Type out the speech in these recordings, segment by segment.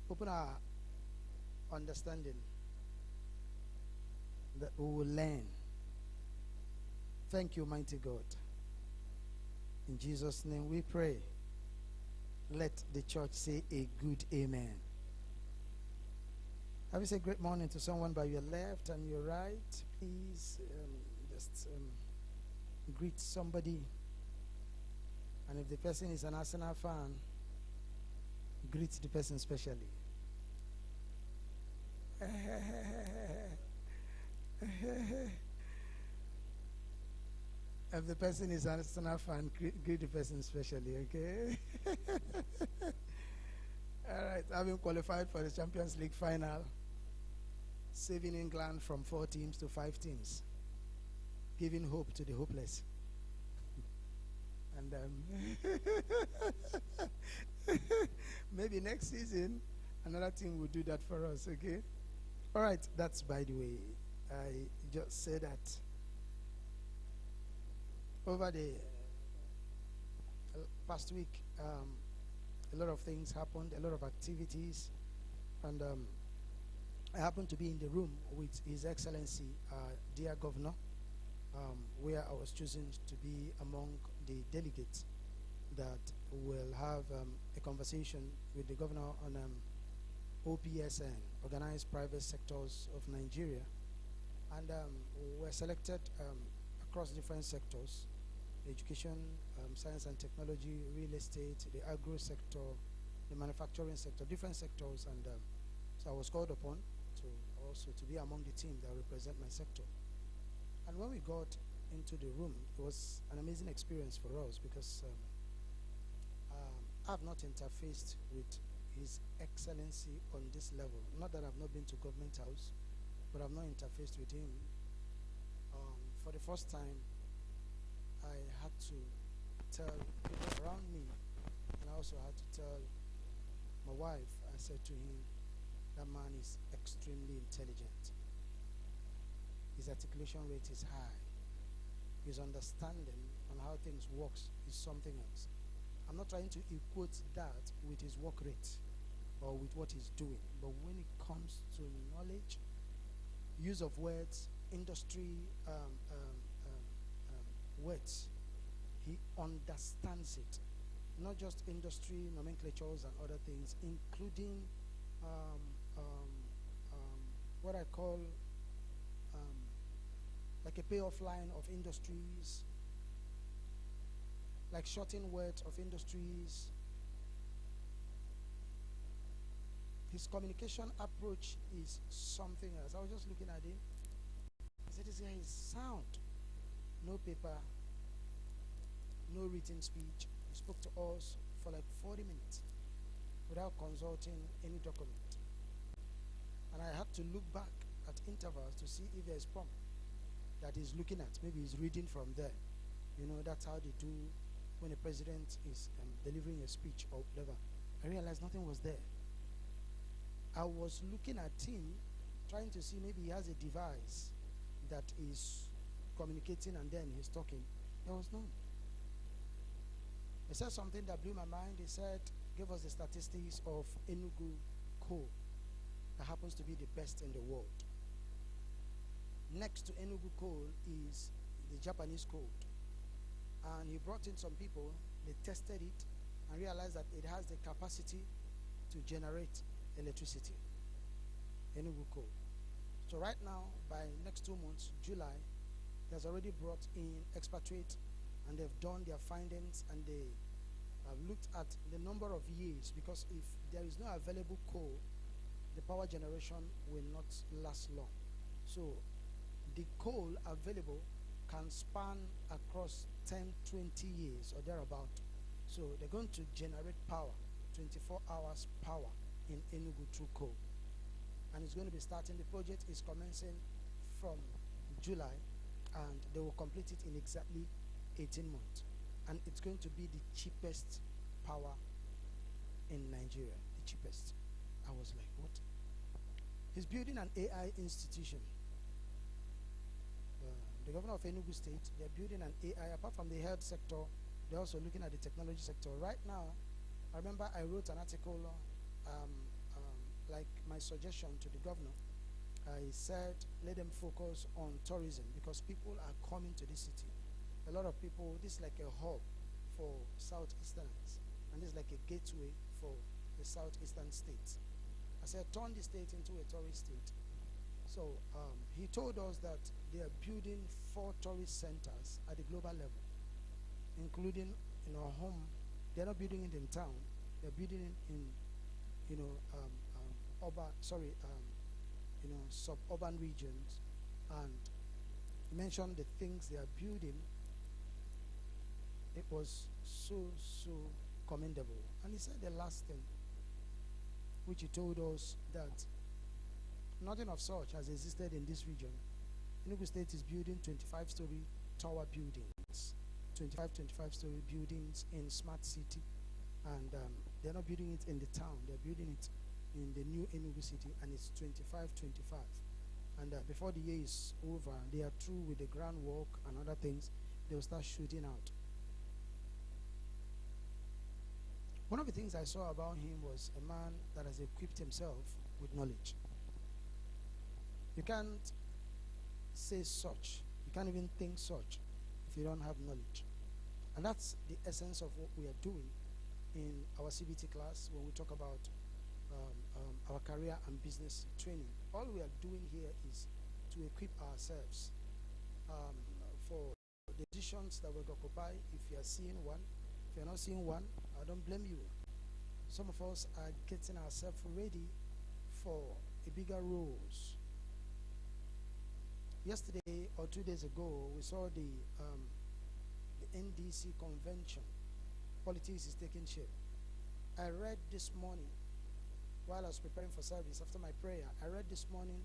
Open our understanding that we will learn. Thank you, mighty God. In Jesus' name we pray. Let the church say a good amen. Have you said great morning to someone by your left and your right? Please just greet somebody. And if the person is an Arsenal fan, greet the person specially. If the person is an Arsenal fan, greet the person specially, okay? All right, having qualified for the Champions League final, saving England from 4 teams to 5 teams, giving hope to the hopeless. And maybe next season, another team will do that for us, okay? All right, that's by the way. I just said that over the past week, a lot of things happened, a lot of activities, and I happened to be in the room with His Excellency, dear Governor, where I was chosen to be among the delegates that will have a conversation with the Governor on OPSN, Organized Private Sectors of Nigeria. And we were selected across different sectors: education, science and technology, real estate, the agro sector, the manufacturing sector, different sectors. And so I was called upon to also to be among the team that represent my sector. And when we got into the room, it was an amazing experience for us because I've not interfaced with His Excellency on this level. Not that I've not been to Government House, but I've not interfaced with him. For the first time, I had to tell people around me, and I also had to tell my wife. I said to him, that man is extremely intelligent. His articulation rate is high. His understanding on how things works is something else. I'm not trying to equate that with his work rate or with what he's doing, but when it comes to knowledge, use of words, industry words, he understands it. Not just industry nomenclatures and other things, including what I call like a payoff line of industries, like shorting words of industries. His communication approach is something else. I was just looking at him. I said, this guy is sound. No paper, no written speech. He spoke to us for like 40 minutes without consulting any document. And I had to look back at intervals to see if there's prompt that he's looking at. Maybe he's reading from there. You know, that's how they do when a president is delivering a speech or whatever. I realized nothing was there. I was looking at him, trying to see maybe he has a device that is communicating and then he's talking. There was none. He said something that blew my mind. He said, give us the statistics of Enugu coal that happens to be the best in the world. Next to Enugu coal is the Japanese coal. And he brought in some people, they tested it and realized that it has the capacity to generate electricity. Enugu coal. So right now, by next 2 months, July, has already brought in expatriates, and they've done their findings, and they have looked at the number of years, because if there is no available coal, the power generation will not last long. So the coal available can span across 10, 20 years or thereabout. So they're going to generate power, 24 hours power in Enugu through coal. And it's going to be starting, the project is commencing from July, and they will complete it in exactly 18 months. And it's going to be the cheapest power in Nigeria, the cheapest. I was like, what? He's building an AI institution. The governor of Enugu State, they're building an AI. Apart from the health sector, they're also looking at the technology sector. Right now, I remember I wrote an article like my suggestion to the governor, I said let them focus on tourism because people are coming to this city. A lot of people, this is like a hub for Southeasterners, and this is like a gateway for the Southeastern states. I said turn the state into a tourist state. So he told us that they are building 4 tourist centers at the global level, including in our home. They're not building it in town. They're building it in, suburban regions. And he mentioned the things they are building. It was so commendable. And he said the last thing, which he told us that nothing of such has existed in this region. Enugu State is building 25-story tower buildings, 25-story buildings in smart city, and they're not building it in the town. They're building it in the new Enugu City, and it's 25. And before the year is over, they are through with the groundwork and other things. They'll start shooting out. One of the things I saw about him was a man that has equipped himself with knowledge. You can't say such, you can't even think such if you don't have knowledge. And that's the essence of what we are doing in our CBT class when we talk about our career and business training. All we are doing here is to equip ourselves for the decisions that we're going to occupy. If you are seeing one, if you're not seeing one, I don't blame you. Some of us are getting ourselves ready for a bigger roles. Yesterday or 2 days ago, we saw the NDC convention. Politics is taking shape. I read this morning, while I was preparing for service, after my prayer, I read this morning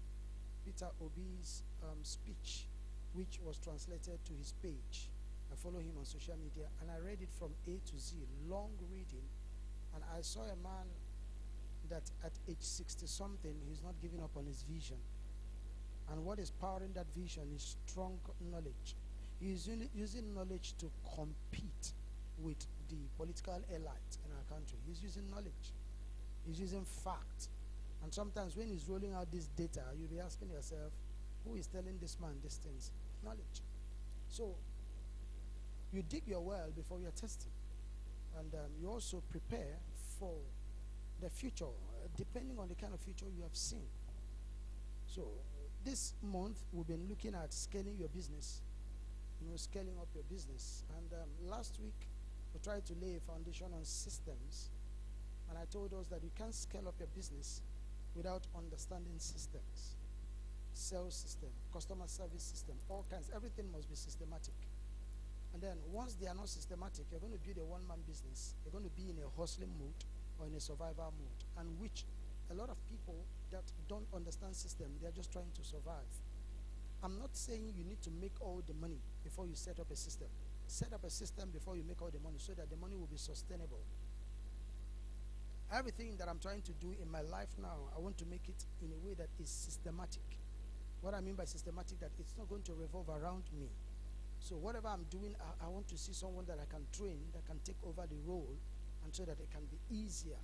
Peter Obi's speech, which was translated to his page. I follow him on social media, and I read it from A to Z, long reading, and I saw a man that at age 60-something, he's not giving up on his vision. And what is powering that vision is strong knowledge. He's using knowledge to compete with the political elite in our country. He's using knowledge. He's using fact. And sometimes when he's rolling out this data, you'll be asking yourself, who is telling this man these things? Knowledge. So you dig your well before you're testing. And you also prepare for the future, depending on the kind of future you have seen. So this month, we've been looking at scaling your business, scaling up your business. And last week, we tried to lay a foundation on systems. And I told us that you can't scale up your business without understanding systems. Sales system, customer service system, all kinds. Everything must be systematic. And then once they are not systematic, you're going to build a one-man business. You're going to be in a hustling mode or in a survival mode, and which a lot of people that don't understand system, they're just trying to survive. I'm not saying you need to make all the money before you set up a system. Set up a system before you make all the money so that the money will be sustainable. Everything that I'm trying to do in my life now, I want to make it in a way that is systematic. What I mean by systematic, that it's not going to revolve around me. So whatever I'm doing, I want to see someone that I can train, that can take over the role, and so that it can be easier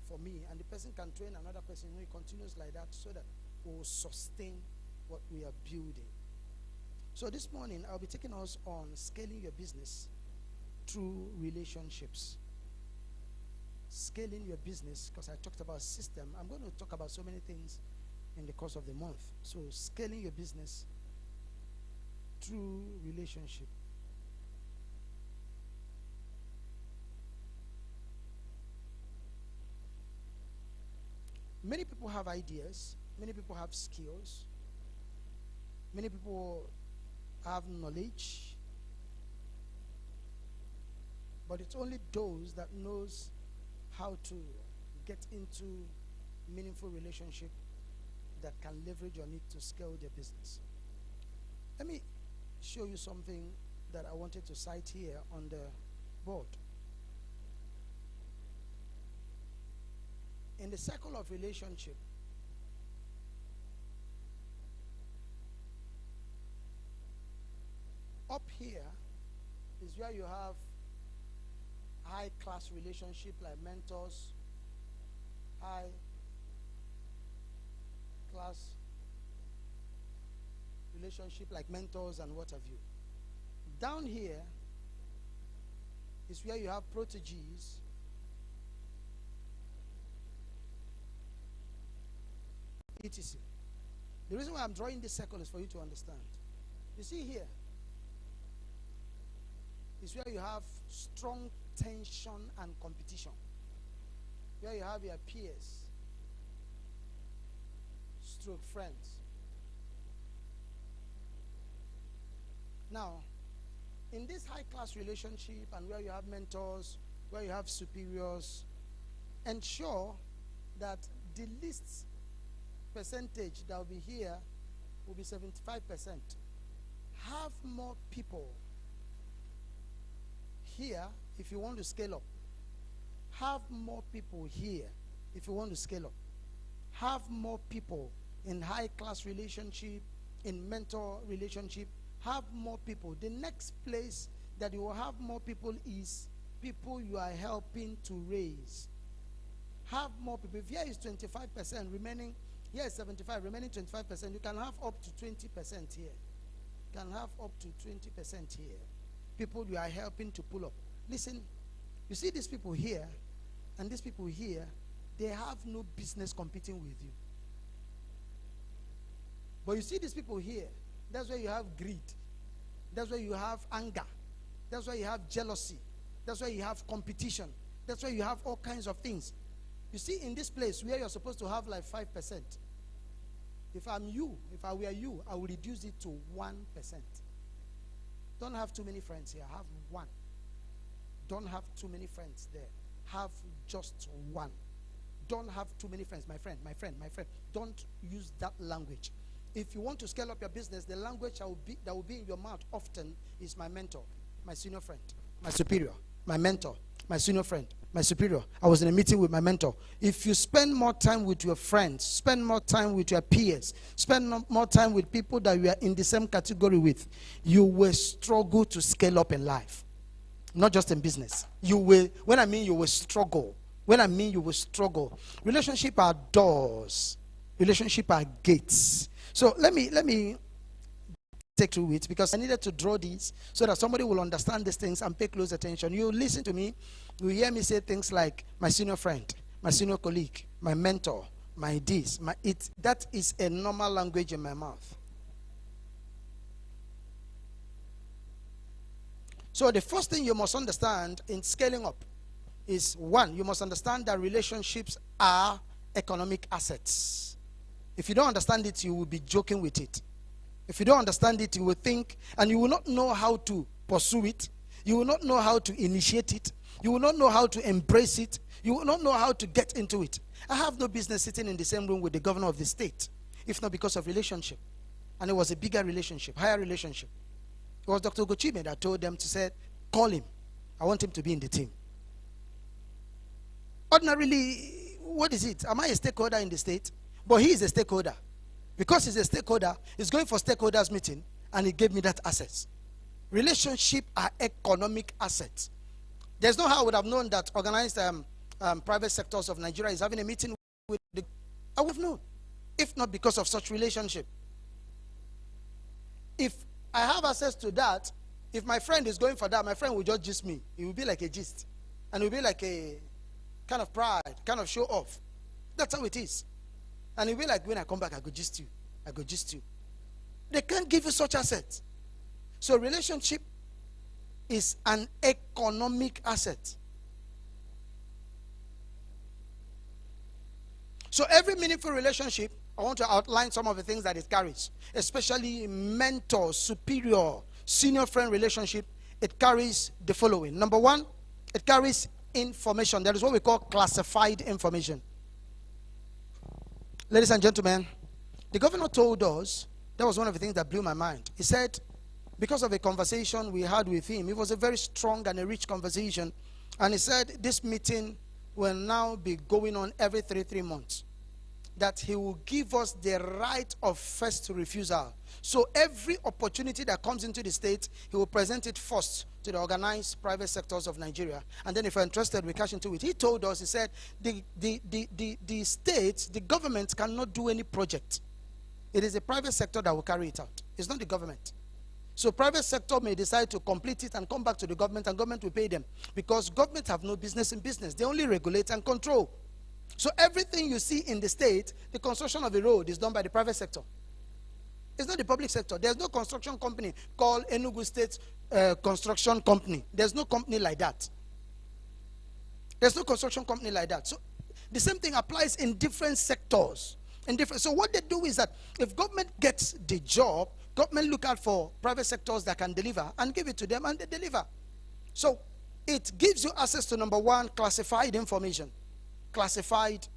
for me, and the person can train another person. It continues like that so that we will sustain what we are building. So this morning, I'll be taking us on scaling your business through relationships. Scaling your business, because I talked about system. I'm going to talk about so many things in the course of the month. So scaling your business through relationship. Many people have ideas, many people have skills, many people have knowledge, but it's only those that knows how to get into meaningful relationship that can leverage on it to scale their business. Let me show you something that I wanted to cite here on the board. In the circle of relationship, up here is where you have high-class relationship like mentors, high class relationship like mentors and what have you. Down here is where you have proteges, etc. The reason why I'm drawing this circle is for you to understand. You see here is where you have strong tension and competition, where you have your peers, stroke friends. Now, in this high-class relationship and where you have mentors, where you have superiors, ensure that the least percentage that will be here will be 75%. Have more people here if you want to scale up. Have more people here if you want to scale up. Have more people in high-class relationship, in mentor relationship. Have more people. The next place that you will have more people is people you are helping to raise. Have more people. If here is 25% remaining, here is 75, remaining 25%, you can have up to 20% here. You can have up to 20% here. People you are helping to pull up. Listen, you see these people here and these people here, they have no business competing with you. But you see these people here, that's where you have greed. That's where you have anger. That's where you have jealousy. That's where you have competition. That's where you have all kinds of things. You see, in this place where you're supposed to have like 5%, if I'm you, if I were you, I would reduce it to 1%. Don't have too many friends here. Have one. Don't have too many friends there. Have just one. Don't have too many friends. My friend, my friend, my friend. Don't use that language. If you want to scale up your business, the language that will be in your mouth often is my mentor, my senior friend, my superior, my mentor, my senior friend, my superior. I was in a meeting with my mentor. If you spend more time with your friends, spend more time with your peers, spend more time with people that you are in the same category with, you will struggle to scale up in life. Not just in business. You will, when I mean you will struggle, when I mean you will struggle. Relationship are doors. Relationship are gates. So let me take through it, because I needed to draw these so that somebody will understand these things and pay close attention. You listen to me, you hear me say things like my senior friend, my senior colleague, my mentor, my this, my it. That is a normal language in my mouth. So the first thing you must understand in scaling up is, one, you must understand that relationships are economic assets. If you don't understand it, you will be joking with it. If you don't understand it, you will think, and you will not know how to pursue it. You will not know how to initiate it. You will not know how to embrace it. You will not know how to get into it. I have no business sitting in the same room with the governor of the state, if not because of relationship. And it was a bigger relationship, higher relationship. It was Dr. Gochime that told them to say, call him. I want him to be in the team. Ordinarily, what is it? Am I a stakeholder in the state? But he is a stakeholder. Because he's a stakeholder, he's going for stakeholders meeting, and he gave me that access. Relationships are economic assets. There's no how I would have known that organized private sectors of Nigeria is having a meeting with the... I would have known, if not because of such relationship. If I have access to that, if my friend is going for that, my friend will just gist me. It will be like a gist. And it will be like a kind of pride, kind of show off. That's how it is. And it will be like, when I come back, I go gist you. I go gist you. They can't give you such assets. So relationship is an economic asset. So every meaningful relationship, I want to outline some of the things that it carries. Especially mentor, superior, senior friend relationship. It carries the following. Number one, it carries information. That is what we call classified information. Ladies and gentlemen, the governor told us, that was one of the things that blew my mind. He said, because of a conversation we had with him, it was a very strong and a rich conversation, and he said this meeting will now be going on every 3 months. That he will give us the right of first refusal. So every opportunity that comes into the state, he will present it first to the organized private sectors of Nigeria. And then if we're interested, we cash into it. He told us, he said, the state, the government cannot do any project It is the private sector that will carry it out. It's not the government. So private sector may decide to complete it and come back to the government, and government will pay them. Because government have no business in business. They only regulate and control. So everything you see in the state, the construction of a road is done by the private sector. It's not the public sector. There's no construction company called Enugu State Construction Company. There's no company like that. There's no construction company like that. So the same thing applies in different sectors. So what they do is that if government gets the job, government look out for private sectors that can deliver and give it to them, and they deliver. So it gives you access to, number one, classified information. Classified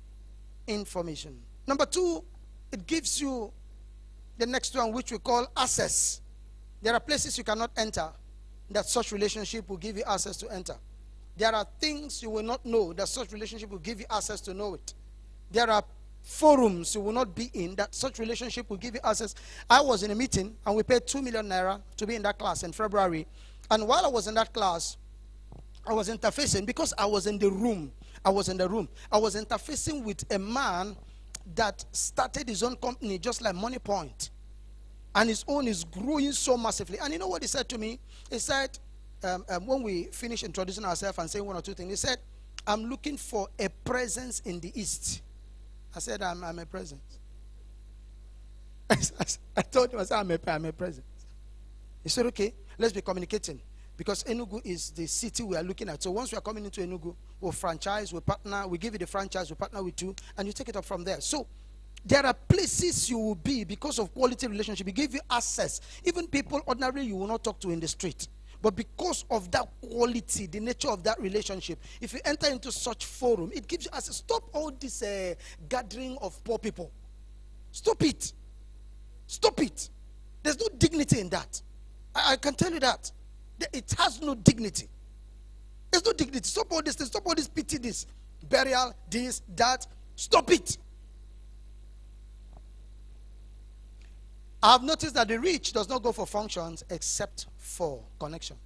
information. Number two, it gives you the next one, which we call access. There are places you cannot enter that such relationship will give you access to enter. There are things you will not know that such relationship will give you access to know it. There are forums you will not be in that such relationship will give you access. I was in a meeting and we paid 2 million naira to be in that class in February. And while I was in that class, I was interfacing because I was in the room. I was interfacing with a man that started his own company just like Money Point. And his own is growing so massively. And you know what he said to me? He said, when we finished introducing ourselves and saying one or two things, he said, I'm looking for a presence in the East. I said, I'm a presence. I told him, I said, I'm a presence. He said, okay, let's be communicating. Because Enugu is the city we are looking at. So once we are coming into Enugu, we'll franchise, we'll partner, we give you the franchise, we'll partner with you, and you take it up from there. So there are places you will be because of quality relationship. It give you access. Even people ordinarily you will not talk to in the street. But because of that quality, the nature of that relationship, if you enter into such forum, it gives you access. Stop all this gathering of poor people. Stop it. Stop it. There's no dignity in that. I can tell you that. It has no dignity. There's no dignity. Stop all this. Stop all this pity, this burial, this, that. Stop it. I have noticed that the rich does not go for functions except for connection.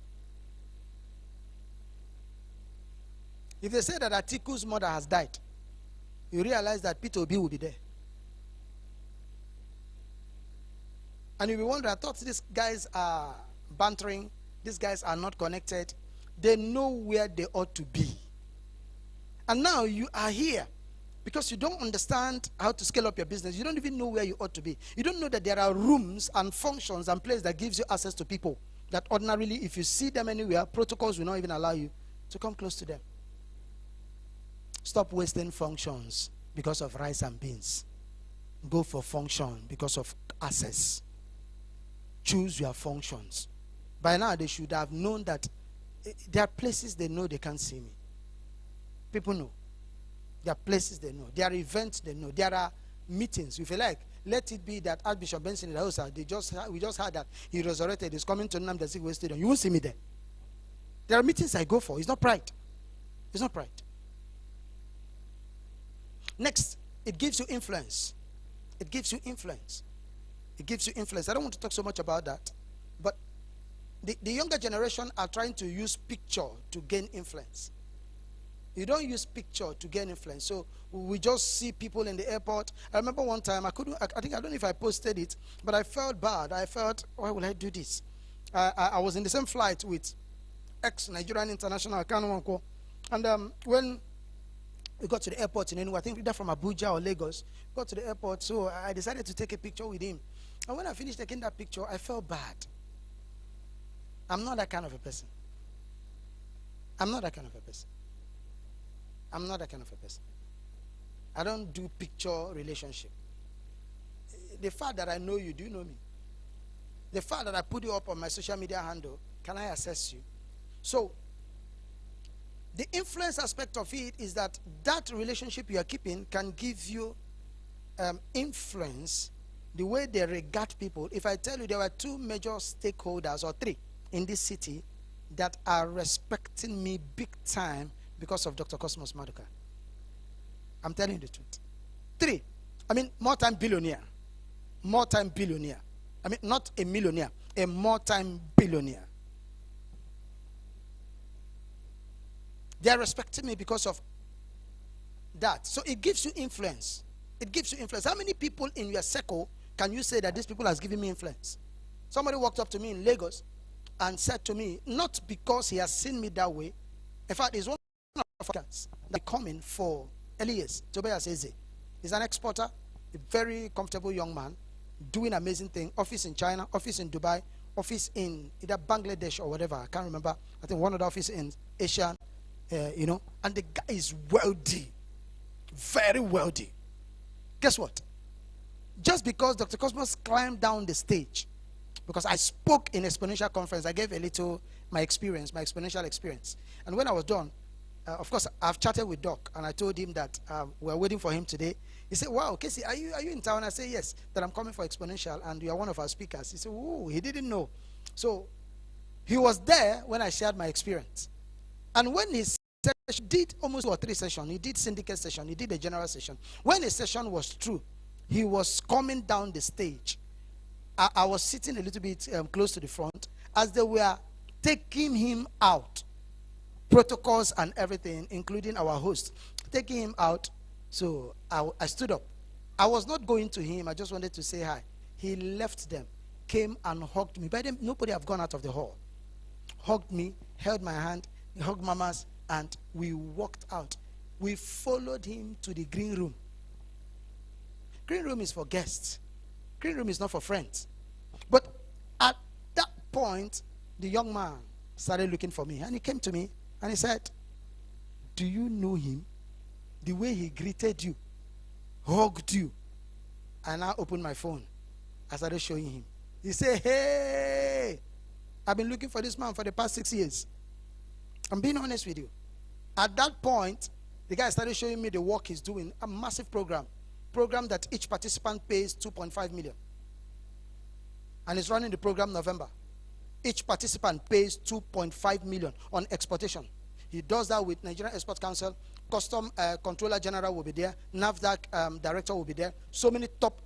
If they say that Atiku's mother has died, you realize that Peter Obi will be there. And you'll be wondering, I thought these guys are bantering. These guys are not connected. They know where they ought to be. And now you are here because you don't understand how to scale up your business. You don't even know where you ought to be. You don't know that there are rooms and functions and places that gives you access to people that ordinarily, if you see them anywhere, protocols will not even allow you to come close to them. Stop wasting functions because of rice and beans. Go for function because of access. Choose your functions. By now, they should have known that there are places they know they can't see me. People know. There are places they know. There are events they know. There are meetings. If you like, let it be that Archbishop Benson in the house, we just heard that he resurrected. He's coming to Nnamdi Azikiwe Stadium. You won't see me there. There are meetings I go for. It's not pride. It's not pride. Next, it gives you influence. It gives you influence. It gives you influence. I don't want to talk so much about that. But the younger generation are trying to use picture to gain influence. You don't use picture to gain influence. So we just see people in the airport. I remember one time, I don't know if I posted it, but I felt bad. I felt, why will I do this? I was in the same flight with ex-Nigerian international, Kanwanko. And when we got to the airport in Enugu, I think either from Abuja or Lagos, got to the airport, so I decided to take a picture with him. And when I finished taking that picture, I felt bad. I'm not that kind of a person. I'm not that kind of a person. I'm not that kind of a person. I don't do picture relationship. The fact that I know you, do you know me? The fact that I put you up on my social media handle, can I access you? So, the influence aspect of it is that relationship you are keeping can give you influence the way they regard people. If I tell you there were 2 major stakeholders or 3 in this city that are respecting me big time because of Dr. Cosmos Maduka. I'm telling you the truth. 3. I mean, more-time billionaire. More-time billionaire. I mean, not a millionaire, a more-time billionaire. They are respecting me because of that. So it gives you influence. It gives you influence. How many people in your circle can you say that these people has given me influence? Somebody walked up to me in Lagos and said to me, not because he has seen me that way. In fact, he's one of Africans that coming for Elias, Tobias Eze. He's an exporter, a very comfortable young man, doing amazing thing. Office in China, office in Dubai, office in either Bangladesh or whatever. I can't remember. I think one of the offices in Asia, and the guy is wealthy, very wealthy. Guess what? Just because Dr. Cosmos climbed down the stage, because I spoke in exponential conference, I gave a little my experience, my exponential experience. And when I was done, of course, I've chatted with Doc, and I told him that we're waiting for him today. He said, wow, Casey, are you in town? I said, yes, that I'm coming for exponential, and you are one of our speakers. He said, ooh, he didn't know. So he was there when I shared my experience. And when he did almost 2 or 3 sessions, he did syndicate session, he did a general session. When the session was through, he was coming down the stage. I was sitting a little bit close to the front as they were taking him out. Protocols and everything, including our host, taking him out. So I stood up. I was not going to him. I just wanted to say hi. He left them, came and hugged me. By then, nobody have gone out of the hall. Hugged me, held my hand, he hugged Mama's, and we walked out. We followed him to the green room. Green room is for guests. Green room is not for friends. But at that point, the young man started looking for me. And he came to me and he said, do you know him? The way he greeted you, hugged you. And I opened my phone. I started showing him. He said, hey, I've been looking for this man for the past 6 years. I'm being honest with you. At that point, the guy started showing me the work he's doing. A massive program that each participant pays 2.5 million. And he's running the program November. Each participant pays 2.5 million on exportation. He does that with Nigerian Export Council. Custom Controller General will be there. NAFDAC Director will be there. So many top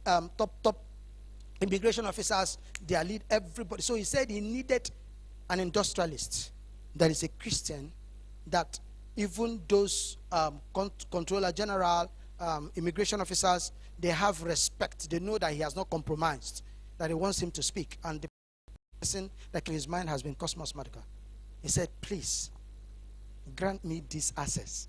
immigration officers, their lead, everybody. So he said he needed an industrialist that is a Christian, that even those Controller General, immigration officers, they have respect. They know that he has not compromised, that he wants him to speak. And the person that in his mind has been Cosmos Medical. He said, please, grant me this access.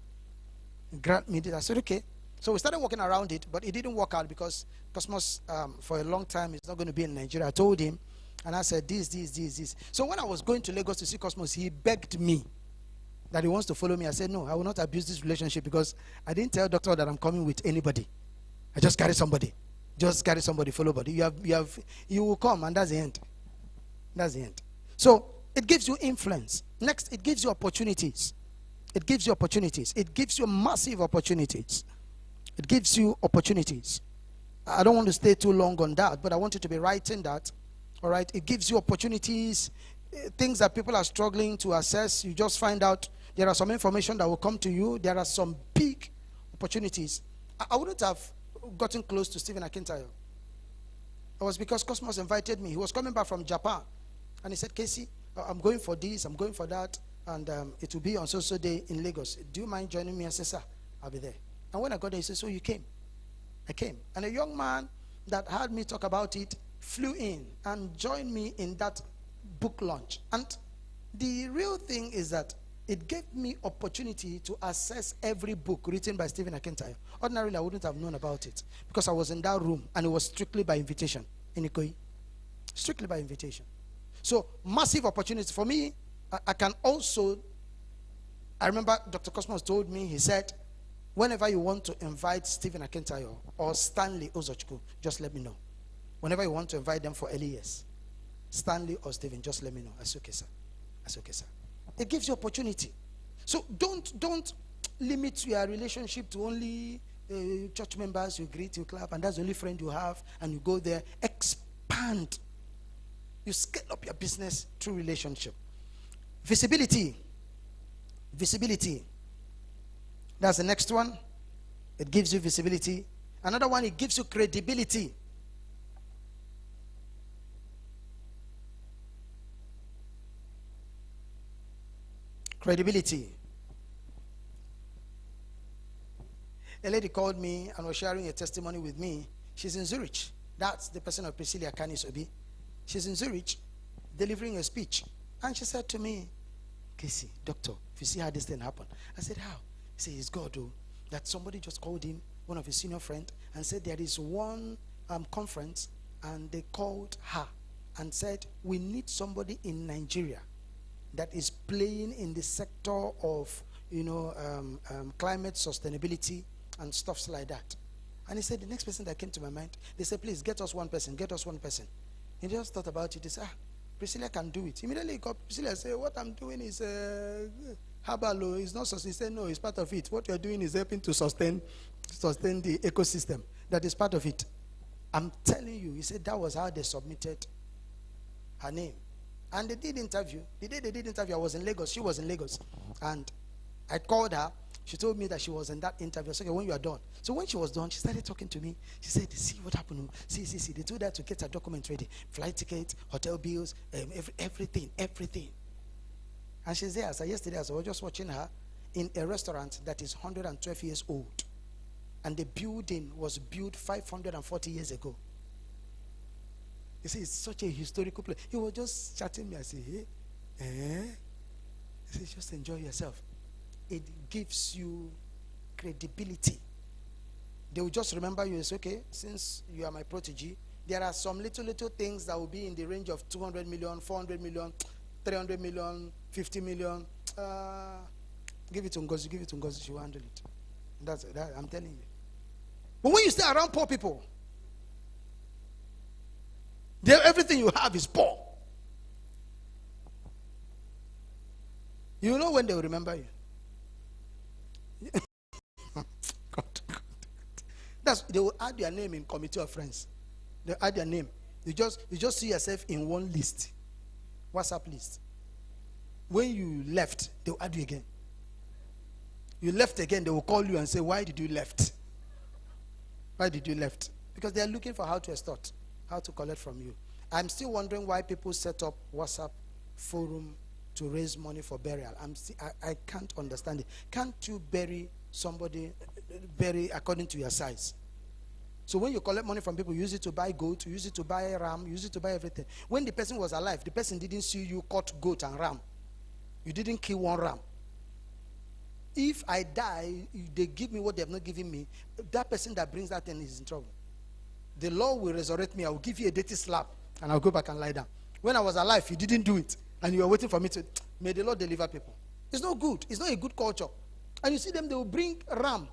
Grant me this. I said, okay. So we started working around it, but it didn't work out because Cosmos, for a long time, is not going to be in Nigeria. I told him, and I said, this. So when I was going to Lagos to see Cosmos, he begged me that he wants to follow me. I said, no, I will not abuse this relationship because I didn't tell doctor that I'm coming with anybody. I just carry somebody. Just carry somebody, follow body. You will come, and that's the end. That's the end. So it gives you influence. Next, it gives you opportunities. It gives you opportunities. It gives you massive opportunities. It gives you opportunities. I don't want to stay too long on that, but I want you to be writing that. All right? It gives you opportunities, things that people are struggling to assess. You just find out there are some information that will come to you. There are some big opportunities. I wouldn't have gotten close to Stephen Akintayo. It was because Cosmos invited me. He was coming back from Japan. And he said, Casey, I'm going for this, I'm going for that, and it will be on so day in Lagos. Do you mind joining me? I said, sir, I'll be there. And when I got there, he said, so you came? I came. And a young man that heard me talk about it flew in and joined me in that book launch. And the real thing is that it gave me opportunity to access every book written by Stephen Akintayo. Ordinarily, I wouldn't have known about it because I was in that room and it was strictly by invitation in Ikoyi. Strictly by invitation. So, massive opportunity. For me, I can also, I remember Dr. Cosmos told me, he said, whenever you want to invite Stephen Akintayo or Stanley Ozochukwu, just let me know. Whenever you want to invite them for LES, Stanley or Stephen, just let me know. That's okay, sir. That's okay, sir. It gives you opportunity. So don't limit your relationship to only church members you greet, you clap, and that's the only friend you have, and you go there. Expand. You scale up your business through relationship. Visibility. Visibility. That's the next one. It gives you visibility. Another one, it gives you credibility. Credibility. A lady called me and was sharing a testimony with me. She's in Zurich. That's the person of Priscilla Canis Obi. She's in Zurich delivering a speech. And she said to me, Casey, doctor, if you see how this thing happened. I said, how? He said, it's God, oh, that somebody just called him, one of his senior friends, and said there is one conference, and they called her and said, we need somebody in Nigeria that is playing in the sector of, climate sustainability and stuffs like that. And he said, the next person that came to my mind, they said, please get us one person, get us one person. He just thought about it. He said, Priscilla can do it. Immediately he called Priscilla and said, what I'm doing is herbal. It's not sustain. He said, no, it's part of it. What you're doing is helping to sustain the ecosystem. That is part of it. I'm telling you, he said that was how they submitted her name. And they did interview. The day they did interview, I was in Lagos. She was in Lagos. And I called her. She told me that she was in that interview. I said, okay, when you are done. So when she was done, she started talking to me. She said, see what happened. See. They told her to get her document ready. Flight ticket, hotel bills, everything. And she's there. So yesterday, I was just watching her in a restaurant that is 112 years old. And the building was built 540 years ago. You see, it's such a historical place. He was just chatting me. I said, He said, just enjoy yourself. It gives you credibility. They will just remember you and say, okay, since you are my protege, there are some little things that will be in the range of 200 million, 400 million, 300 million, 50 million. Give it to Ngozi, she will handle it. That's that, I'm telling you. But when you stay around poor people, everything you have is poor. You know when they will remember you. God. They will add your name in committee of friends. They add your name. You just see yourself in one list, WhatsApp list. When you left, they will add you again. You left again, they will call you and say, why did you left? Why did you left? Because they are looking for how to extort, how to collect from you. I'm still wondering why people set up WhatsApp forum to raise money for burial. I can't understand it. Can't you bury somebody according to your size? So when you collect money from people, you use it to buy goat, you use it to buy ram, you use it to buy everything. When the person was alive, the person didn't see you cut goat and ram. You didn't kill one ram. If I die, they give me what they have not given me, that person that brings that thing is in trouble. The law will resurrect me. I will give you a dirty slap and I'll go back and lie down. When I was alive, you didn't do it. And you are waiting for me to, may the Lord deliver people. It's not good. It's not a good culture. And you see them, they will bring ram,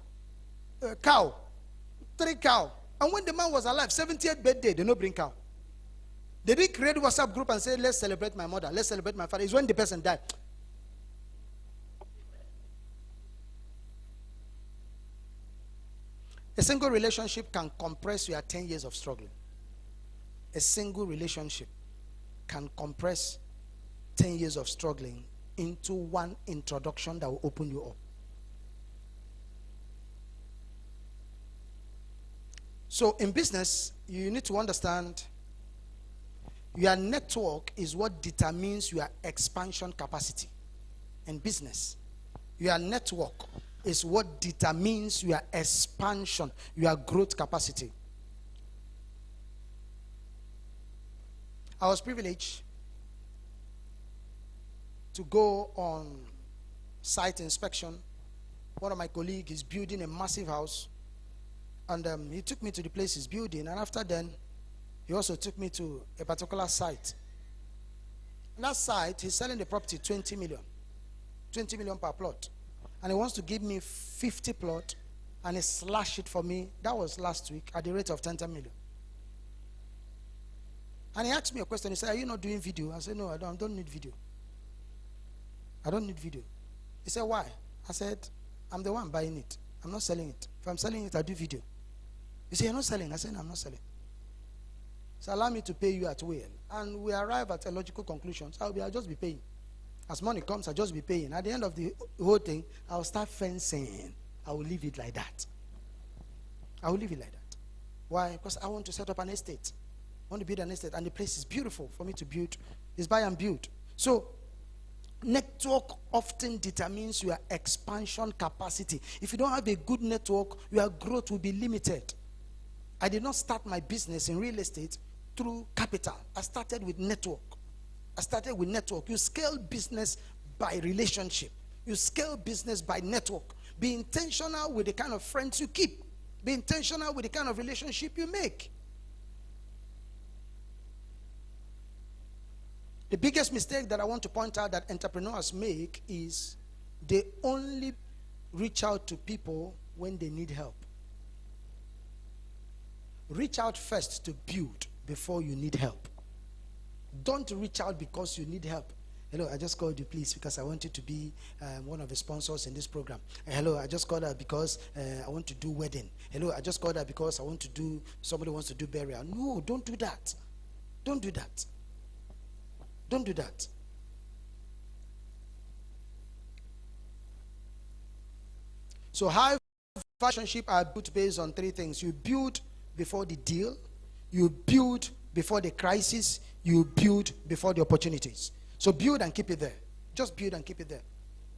cow, 3 cow. And when the man was alive, 70th birthday, they don't bring cow. They didn't create a WhatsApp group and say, let's celebrate my mother, let's celebrate my father. It's when the person died. A single relationship can compress your 10 years of struggling. A single relationship can compress 10 years of struggling into one introduction that will open you up. So in business, you need to understand your network is what determines your expansion capacity. In business, your network is what determines your expansion, your growth capacity. I was privileged to go on site inspection. One of my colleagues is building a massive house, and he took me to the place he's building, and after then, he also took me to a particular site. And that site, he's selling the property 20 million per plot. And he wants to give me 50 plot, and he slashed it for me. That was last week at the rate of 10 million. And he asked me a question. He said, are you not doing video? I said, no, I don't need video. I don't need video. He said, why? I said, I'm the one buying it. I'm not selling it. If I'm selling it, I do video. He said, you're not selling? I said, no, I'm not selling. So allow me to pay you at will. And we arrive at a logical conclusion. So I'll just be paying. As money comes, I'll just be paying. At the end of the whole thing, I'll start fencing. I will leave it like that. I will leave it like that. Why? Because I want to set up an estate. I want to build an estate. And the place is beautiful for me to build. It's buy and build. So, network often determines your expansion capacity. If you don't have a good network, your growth will be limited. I did not start my business in real estate through capital. I started with network. You scale business by relationship. You scale business by network. Be intentional with the kind of friends you keep. Be intentional with the kind of relationship you make. The biggest mistake that I want to point out that entrepreneurs make is they only reach out to people when they need help. Reach out first to build before you need help. Don't reach out because you need help. Hello, I just called you, please, because I want you to be one of the sponsors in this program. Hello, I just called her because I want to do wedding. Hello, I just called her because I want to do, somebody wants to do burial. No, don't do that. Don't do that. Don't do that. So high relationships are built based on three things. You build before the deal. You build before the crisis. You build before the opportunities. So build and keep it there. Just build and keep it there.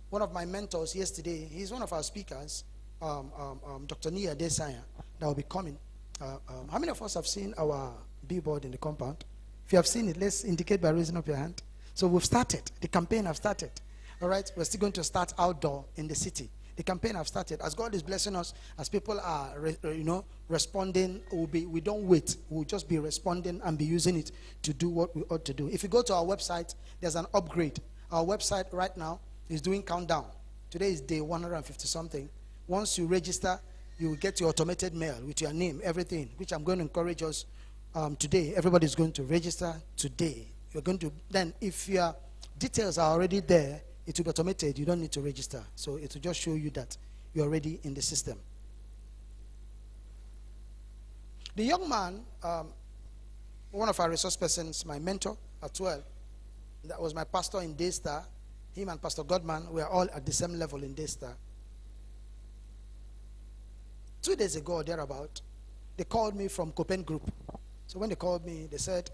One of my mentors yesterday, he's one of our speakers, Dr. Nia Desanya, that will be coming. How many of us have seen our billboard in the compound? If you have seen it, let's indicate by raising up your hand. So we've started. The campaign have started. All right? We're still going to start outdoor in the city. The campaign have started. As God is blessing us, as people are, responding, we don't wait. We'll just be responding and be using it to do what we ought to do. If you go to our website, there's an upgrade. Our website right now is doing countdown. Today is day 150 something. Once you register, you will get your automated mail with your name, everything, which I'm going to encourage us today. Everybody's going to register today. You're going to, then if your details are already there, it will be automated. You don't need to register. So it will just show you that you're already in the system. The young man, one of our resource persons, my mentor as well, that was my pastor in Daystar. Him and Pastor Godman were all at the same level in Daystar. 2 days ago or thereabout, they called me from Copen Group. So when they called me, they said,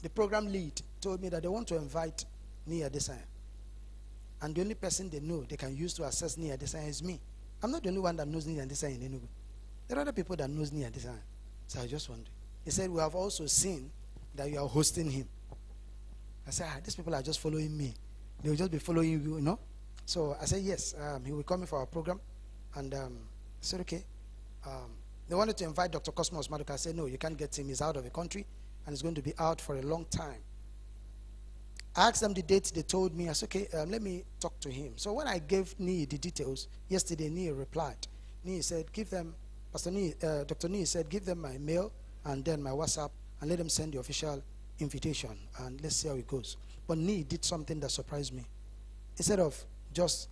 the program lead told me that they want to invite Nia Desanya. And the only person they know they can use to access Nia Desanya is me. I'm not the only one that knows Nia Desanya in Enugu. There are other people that knows Nia Desanya. So I just wondered. He said, we have also seen that you are hosting him. I said, these people are just following me. They will just be following you, So I said, yes, he will come in for our program. And I said, okay. They wanted to invite Dr. Cosmos Maduka. I said, no, you can't get him. He's out of the country, and he's going to be out for a long time. I asked them the date. They told me. I said, okay, let me talk to him. So when I gave Nee the details, yesterday Nee replied. Nee said, give them, Dr. Nee said, give them my mail and then my WhatsApp and let them send the official invitation and let's see how it goes. But Nee did something that surprised me. Instead of just,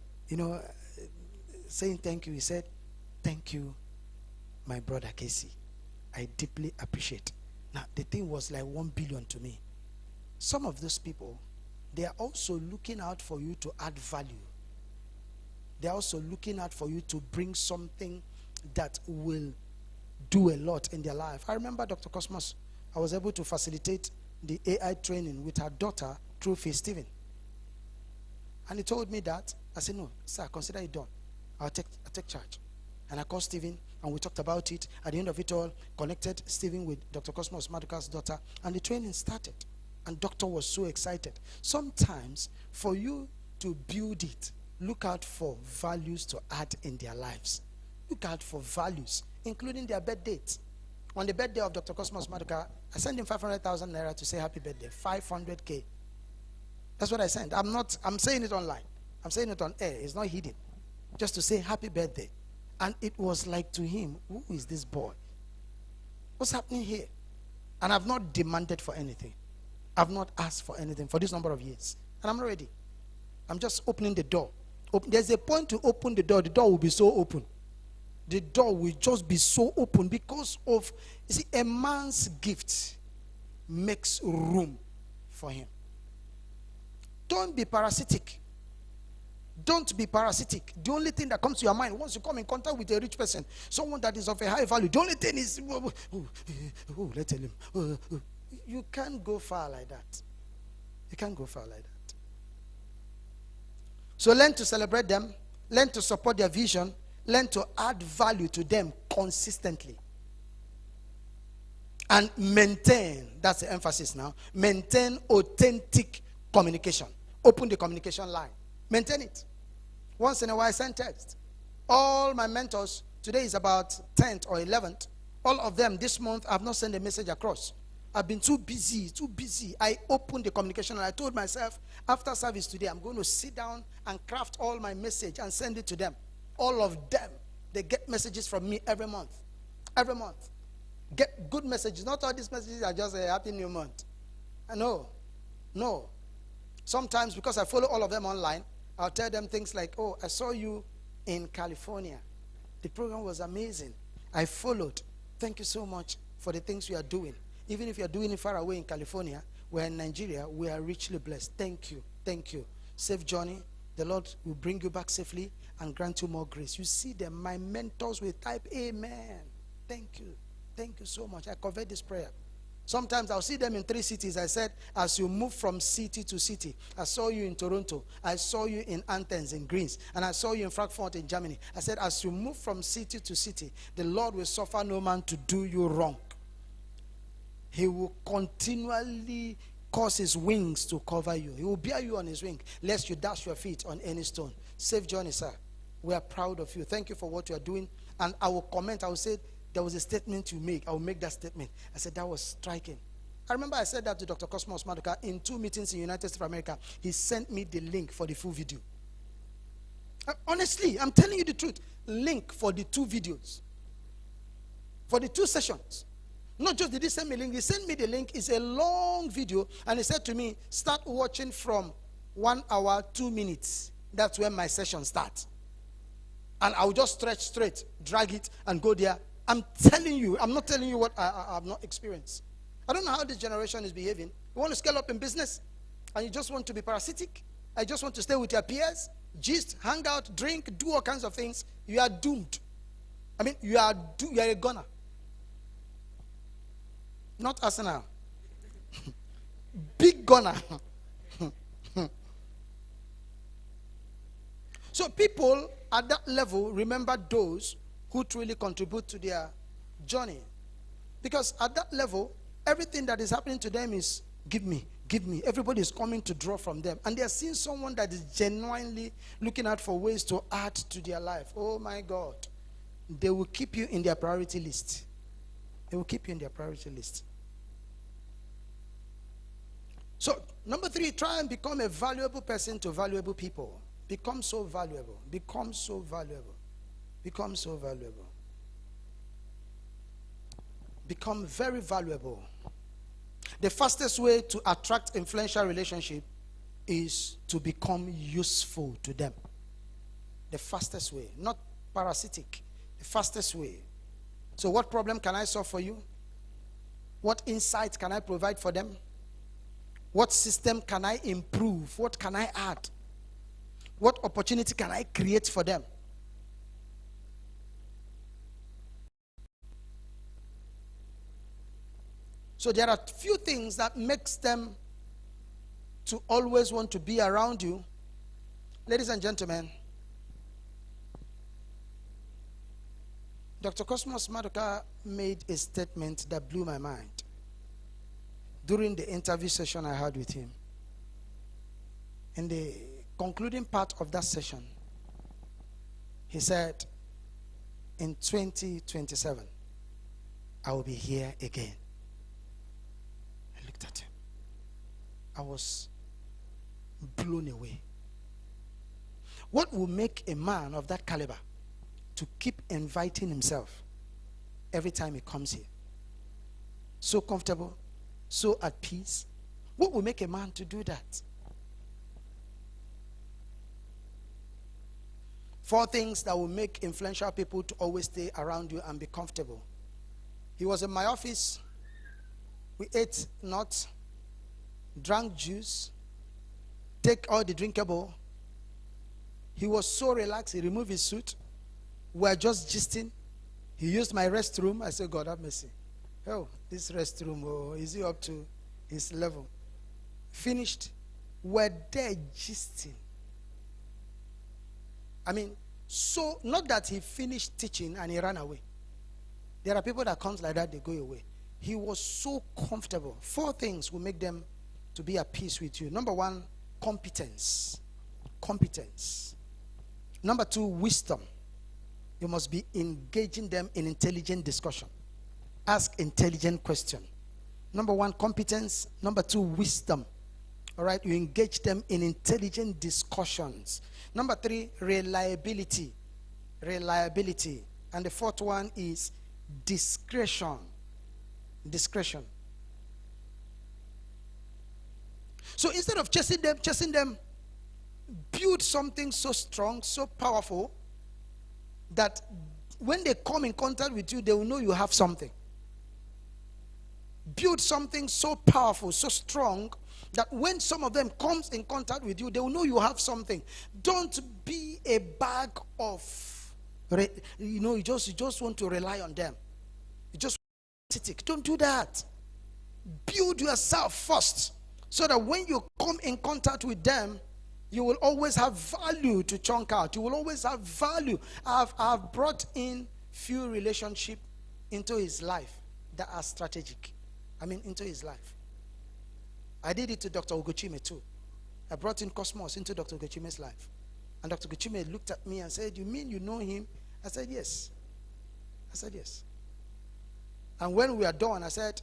saying thank you, he said, thank you, my brother Casey. I deeply appreciate. Now, the thing was like 1 billion to me. Some of those people, they are also looking out for you to add value. They are also looking out for you to bring something that will do a lot in their life. I remember Dr. Cosmos, I was able to facilitate the AI training with her daughter through Faith Stephen. And he told me that. I said, no, sir, consider it done. I'll take charge. And I called Stephen, and we talked about it. At the end of it all, connected Stephen with Dr. Cosmos Maduka's daughter, and the training started. And doctor was so excited. Sometimes, for you to build it, look out for values to add in their lives. Look out for values, including their birth dates. On the birthday of Dr. Cosmos Maduka, I sent him 500,000 naira to say happy birthday. 500K. That's what I sent. I'm saying it online. I'm saying it on air. It's not hidden. Just to say happy birthday. And it was like to him, who is this boy? What's happening here? And I've not demanded for anything. I've not asked for anything for this number of years. And I'm not ready. I'm just opening the door. There's a point to open the door. The door will be so open. The door will just be so open because of, a man's gift makes room for him. Don't be parasitic. Don't be parasitic. The only thing that comes to your mind once you come in contact with a rich person, someone that is of a high value, the only thing is, let's tell him. You can't go far like that. You can't go far like that. So learn to celebrate them. Learn to support their vision. Learn to add value to them consistently. And maintain, that's the emphasis now, maintain authentic communication. Open the communication line. Maintain it. Once in a while, send text. All my mentors, today is about 10th or 11th, all of them this month, I've not sent a message across. I've been too busy. I opened the communication and I told myself, after service today, I'm going to sit down and craft all my message and send it to them. All of them, they get messages from me every month. Every month. Get good messages. Not all these messages are just a happy new month. No. Sometimes because I follow all of them online, I'll tell them things like, oh, I saw you in California. The program was amazing. I followed. Thank you so much for the things you are doing. Even if you're doing it far away in California, we're in Nigeria, we are richly blessed. Thank you. Thank you. Safe journey. The Lord will bring you back safely and grant you more grace. You see them, my mentors will type, amen. Thank you. Thank you so much. I covered this prayer. Sometimes I'll see them in 3 cities. I said, as you move from city to city, I saw you in Toronto. I saw you in Athens, in Greece. And I saw you in Frankfurt, in Germany. I said, as you move from city to city, the Lord will suffer no man to do you wrong. He will continually cause his wings to cover you. He will bear you on his wing, lest you dash your feet on any stone. Safe journey, sir. We are proud of you. Thank you for what you are doing. And I will comment. I will say, there was a statement you make. I will make that statement. I said, that was striking. I remember I said that to Dr. Cosmos Maduka in 2 meetings in the United States of America. He sent me the link for the full video. Honestly, I'm telling you the truth. Link for the 2 videos. For the 2 sessions. Not just did he send me a link. He sent me the link. It's a long video. And he said to me, start watching from 1 hour, 2 minutes. That's when my session starts. And I'll just stretch straight, drag it, and go there. I'm telling you, I'm not telling you what I have not experienced. I don't know how this generation is behaving. You want to scale up in business, and you just want to be parasitic. I just want to stay with your peers, gist, hang out, drink, do all kinds of things. You are doomed. I mean, you are a goner. Not Arsenal. Big goner. So people at that level remember those who truly contribute to their journey. Because at that level, everything that is happening to them is, give me. Everybody is coming to draw from them. And they are seeing someone that is genuinely looking out for ways to add to their life. Oh my God. They will keep you in their priority list. They will keep you in their priority list. So, number 3, try and become a valuable person to valuable people. Become so valuable. Become so valuable. Become so valuable. Become very valuable. The fastest way to attract influential relationship is to become useful to them. The fastest way, not parasitic. The fastest way. So what problem can I solve for you? What insight can I provide for them? What system can I improve? What can I add? What opportunity can I create for them? So there are few things that makes them to always want to be around you. Ladies and gentlemen, Dr. Cosmos Maduka made a statement that blew my mind during the interview session I had with him. In the concluding part of that session, he said, in 2027, I will be here again. I looked at him. I was blown away. What will make a man of that caliber to keep inviting himself every time he comes here? So comfortable, so at peace. What will make a man to do that? 4 things that will make influential people to always stay around you and be comfortable. He was in my office. We ate nuts, drank juice, take all the drinkable. He was so relaxed. He removed his suit. We were just gisting. He used my restroom. I said, God have mercy. Oh, this restroom, oh, is he up to his level? Finished. We're there gisting. I mean, so not that he finished teaching and he ran away. There are people that comes like that, they go away. he was so comfortable. 4 things will make them to be at peace with you. Number 1, competence. Competence. Number 2, wisdom. You must be engaging them in intelligent discussion. Ask intelligent questions. Number 1, competence. Number 2, wisdom. All right, you engage them in intelligent discussions. Number 3, reliability. Reliability. And the 4th one is discretion. Discretion. So instead of chasing them, build something so strong, so powerful, that when they come in contact with you, they will know you have something. Build something so powerful, so strong, that when some of them comes in contact with you, they will know you have something. Don't be a bag of, you just want to rely on them. You just don't do that. Build yourself first, so that when you come in contact with them, you will always have value to chunk out. You will always have value. I've brought in few relationships into his life that are strategic. Into his life. I did it to Dr. Ugochime too. I brought in Cosmos into Dr. Ugochime's life. And Dr. Ugochime looked at me and said, "You mean you know him?" I said, "Yes." I said, "Yes." And when we are done, I said,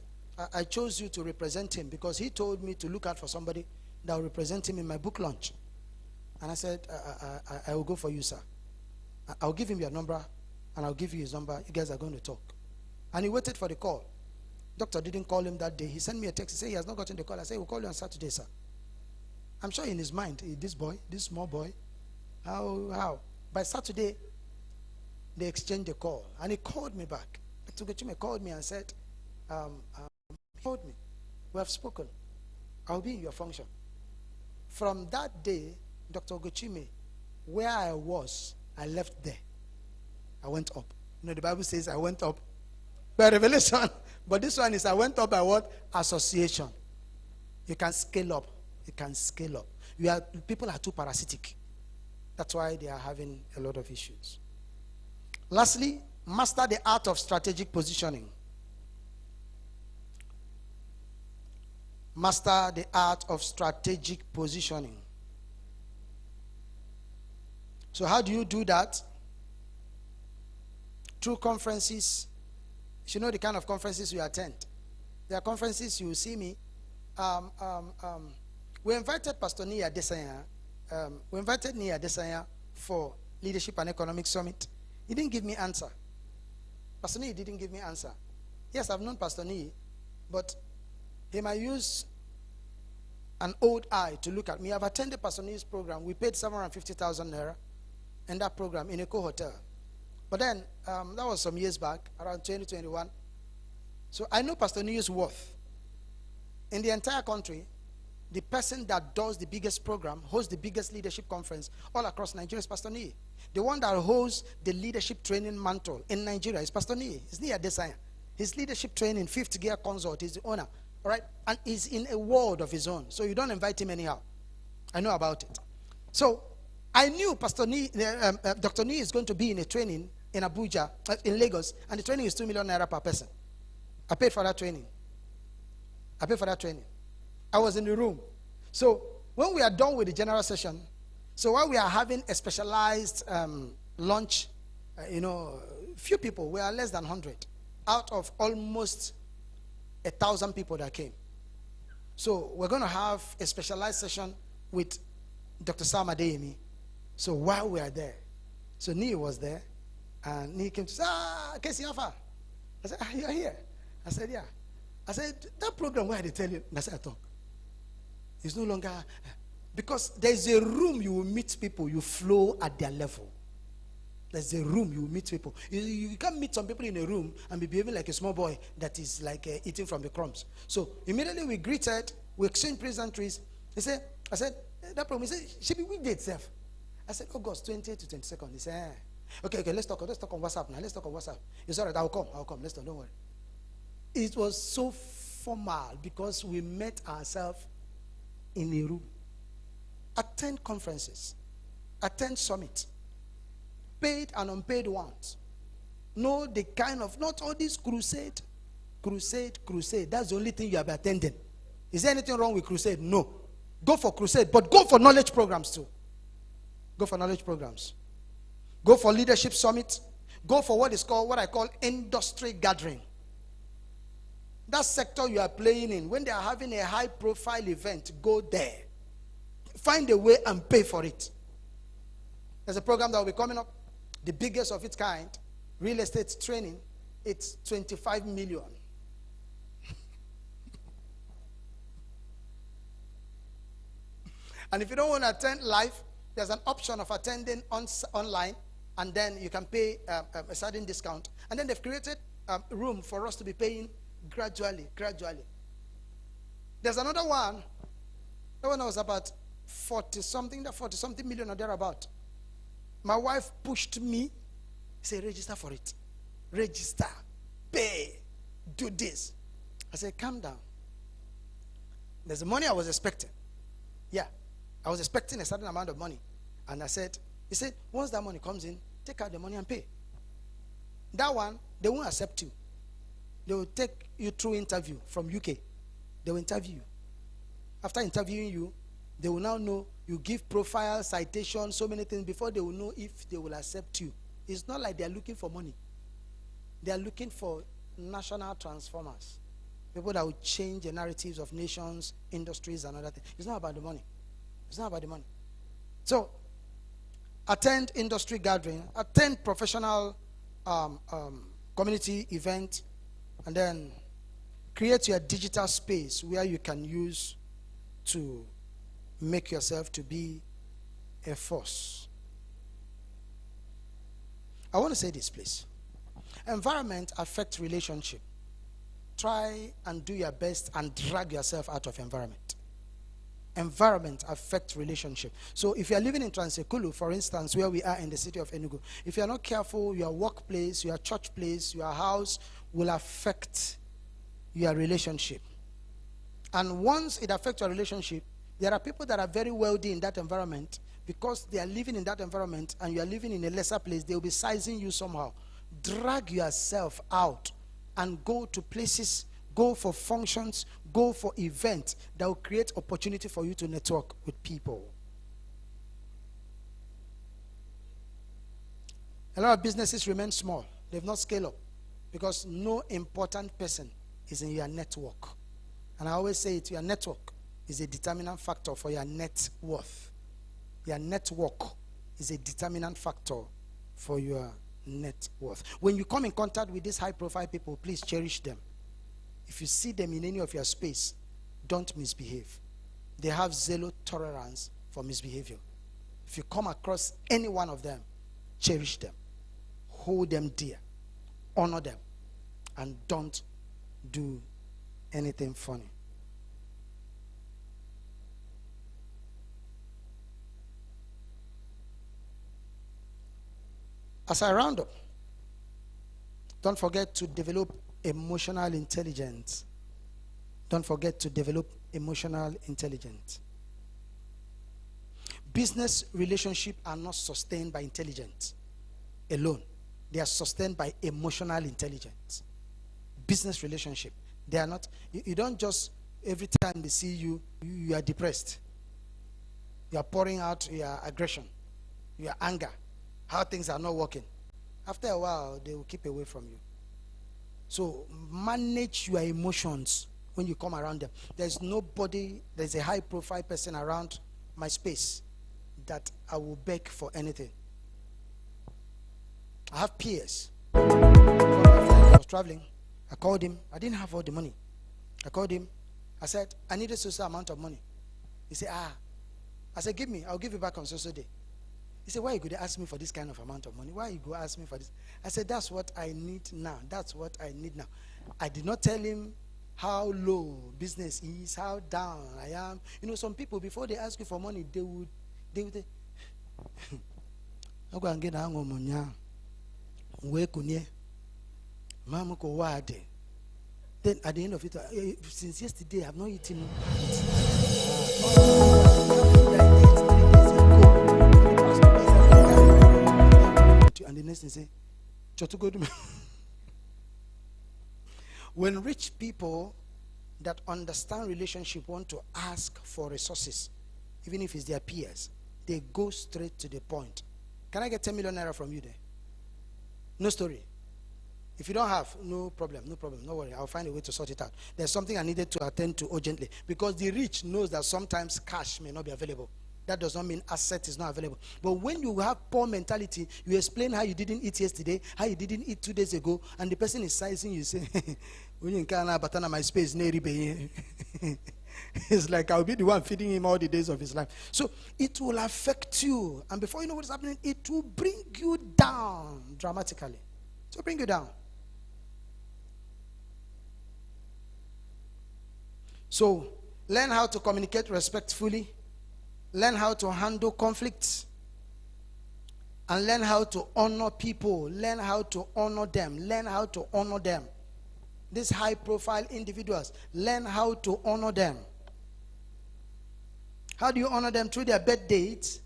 I chose you to represent him because he told me to look out for somebody that will represent him in my book launch. And I said, I will go for you, sir. I'll give him your number and I'll give you his number. You guys are going to talk. And he waited for the call. Doctor didn't call him that day. He sent me a text. He said he has not gotten the call. I said, "We'll call you on Saturday, sir." I'm sure in his mind, this boy, this small boy, how? By Saturday, they exchanged the call. And he called me back. Dr. Ugochime called me and said, he told me, "We have spoken. I'll be in your function." From that day, Dr. Ugochime, where I was, I left there. I went up. The Bible says I went up by revelation. But this one is I went up by what? Association. You can scale up. You can scale up. People are too parasitic. That's why they are having a lot of issues. Lastly, master the art of strategic positioning. Master the art of strategic positioning. So how do you do that? Through conferences. You should know the kind of conferences you attend. There are conferences you will see me. We invited Pastor Nia Desanya. We invited Nia Desanya for Leadership and Economic Summit. He didn't give me answer. Pastor Nia didn't give me answer. Yes, I've known Pastor Nia, but he might use an old eye to look at me. I've attended Pastor Nia's program. We paid 750,000 naira in that program in Eco Hotel. But then, that was some years back, around 2021. So I know Pastor Nia's worth. In the entire country, the person that does the biggest program, hosts the biggest leadership conference all across Nigeria is Pastor Nia. The one that holds the leadership training mantle in Nigeria is Pastor Nia. It's Nia Desanya. His leadership training, 5th Gear Consult, is the owner. All right? And he's in a world of his own. So you don't invite him anyhow. I know about it. So I knew Pastor Nia, Dr. Nia is going to be in a training in Abuja, in Lagos, and the training is 2 million naira per person. I paid for that training. I was in the room. So when we are done with the general session, so while we are having a specialized lunch, few people, we are less than 100 out of almost 1,000 people that came. So we're going to have a specialized session with Dr. Sam Adeyemi. So while we are there, so Nia was there, and Nia came to say, Casey Alpha. I said, you're here. I said, yeah. I said, that program where they tell you, I said, I talk. It's no longer, because there's a room you will meet people, you flow at their level. There's a room you will meet people. You can't meet some people in a room and be behaving like a small boy that is like eating from the crumbs. So immediately we greeted, we exchanged pleasantries. I said, that program, he said, should be weekday itself. I said, August 20th to 22nd. He said, okay, let's talk on WhatsApp now. Let's talk on WhatsApp. He said, all right, I'll come. Let's talk, don't worry. It was so formal because we met ourselves in a room. Attend conferences. Attend summits. Paid and unpaid ones. Know the kind of, not all this crusade. Crusade, crusade. That's the only thing you have attended. Is there anything wrong with crusade? No. Go for crusade, but go for knowledge programs too. Go for knowledge programs. Go for leadership summit. Go for what I call industry gathering. That sector you are playing in, when they are having a high profile event, go there. Find a way and pay for it. There's a program that will be coming up, the biggest of its kind, real estate training. It's 25 million. And if you don't want to attend live, there's an option of attending online, and then you can pay a certain discount. And then they've created room for us to be paying gradually. There's another one. That one was about 40 something million or thereabout. My wife pushed me, say, register for it. Register, pay, do this. I said, calm down. There's the money I was expecting. Yeah, I was expecting a certain amount of money. And I said, he said, once that money comes in, take out the money and pay. That one, they won't accept you. They will take you through interview from UK. They will interview you. After interviewing you, they will now know you give profile, citation, so many things before they will know if they will accept you. It's not like they are looking for money. They are looking for national transformers. People that will change the narratives of nations, industries, and other things. It's not about the money. It's not about the money. So, attend industry gathering, attend professional community event, and then create your digital space where you can use to make yourself to be a force. I want to say this, please. Environment affects relationship. Try and do your best and drag yourself out of environment. Environment affects relationship. So if you are living in Transekulu, for instance, where we are in the city of Enugu, if you are not careful, your workplace, your church place, your house will affect your relationship. And once it affects your relationship, there are people that are very wealthy in that environment because they are living in that environment and you are living in a lesser place. They will be sizing you somehow. Drag yourself out and go to places, go for functions, go for events that will create opportunity for you to network with people. A lot of businesses remain small. They've not scaled up because no important person is in your network. And I always say it, your network is a determinant factor for your net worth. Your network is a determinant factor for your net worth. When you come in contact with these high profile people, please cherish them. If you see them in any of your space, don't misbehave. They have zero tolerance for misbehavior. If you come across any one of them, cherish them. Hold them dear. Honor them. And don't do anything funny. As I round up, don't forget to develop emotional intelligence. Don't forget to develop emotional intelligence. Business relationships are not sustained by intelligence alone. They are sustained by emotional intelligence. Business relationship, they are not, you don't just, every time they see you, you are depressed. You are pouring out your aggression, your anger, how things are not working. After a while, they will keep away from you. So manage your emotions when you come around them. There's nobody, there's a high profile person around my space that I will beg for anything. I have peers. I was traveling. I called him. I didn't have all the money. I called him. I said, I need a certain amount of money. He said, I said, give me. I'll give you back on so day. He said, why you going to ask me for this kind of amount of money? Why you go ask me for this? I said, that's what I need now. That's what I need now. I did not tell him how low business is, how down I am. You know, some people, before they ask you for money, they would I'm going to get an angomonya. Then at the end of it, since yesterday, I've not eaten. And the next thing say, When rich people that understand relationship want to ask for resources, even if it's their peers, they go straight to the point. Can I get 10 million naira from you there? No story. If you don't have, no problem, no worry. I'll find a way to sort it out. There's something I needed to attend to urgently. Because the rich knows that sometimes cash may not be available. That does not mean asset is not available. But when you have poor mentality, you explain how you didn't eat yesterday, how you didn't eat 2 days ago, and the person is sizing you, say, my space, it's like I'll be the one feeding him all the days of his life. So it will affect you. And before you know what's happening, it will bring you down dramatically. So bring you down. So learn how to communicate respectfully. Learn how to handle conflicts. And learn how to honor people. Learn how to honor them. Learn how to honor them. These high-profile individuals, learn how to honor them. How do you honor them? Through their birth dates,